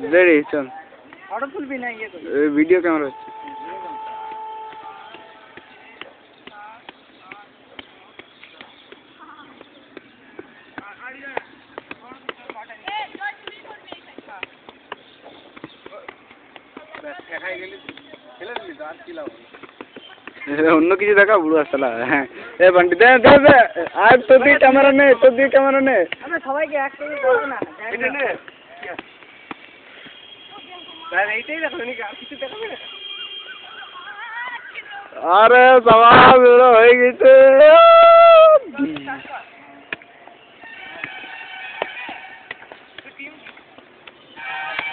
ready चल auto full भी नहीं ये तो वीडियो कैमरा অন্য কিছু দেখা বুড়ো আসলা এ বান্টি দে দে দে আর তো দি ক্যামেরা নে তো দি ক্যামেরা নে আমরা সবাইকে এক করে দাও না এটা নে স্যার এইটাই দেখো নি আর কিছু দেখাবে না আরে সবাই বেরো হয়ে গেছে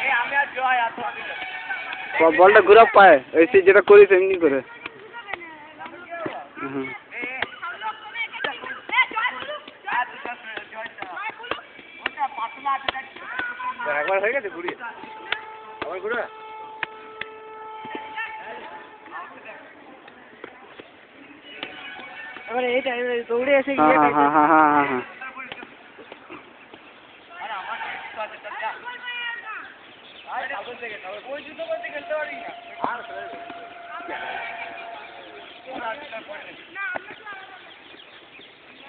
এই আমি আর জয় আর তো বলটা ঘুরা পায় এসে যেটা করিস এমনি করে একবার হয়ে গেছে ঘুরিয়ে আবার ঘুরে এবারে এইটা দৌড়ে এসে গিয়ে হ্যাঁ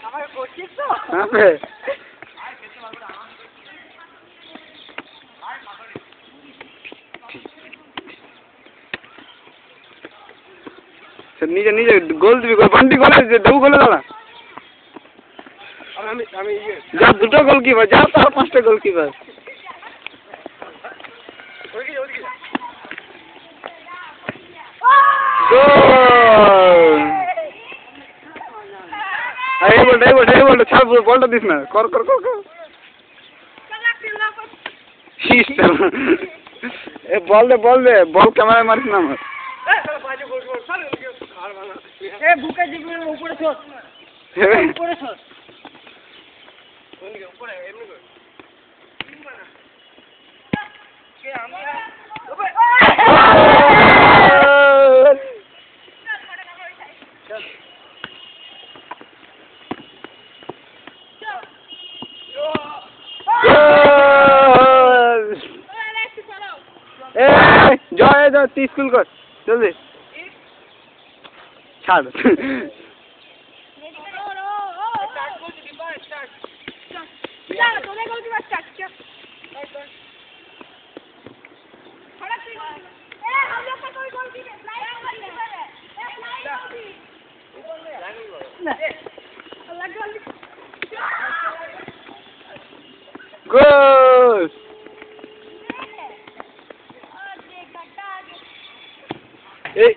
আমার করছিস তো নিজে নিজে গোল দিবি বান্টি গোলে দেবু গোলে দাঁড়া আমি যা দুটো গোলকিপার যা তার পাঁচটা গোলকিপার এই বলটা ছাড় বলটা দিস না কর কর কর কর এ বল দে বল ক্যামেরায় মারিস না আমার এ বুকে দিবি উপরে ছোট উপরে ছোট উপরে এমনি কর কে আমি জয় যা তুই স্কুল কর জলদি ছাড় গোল এই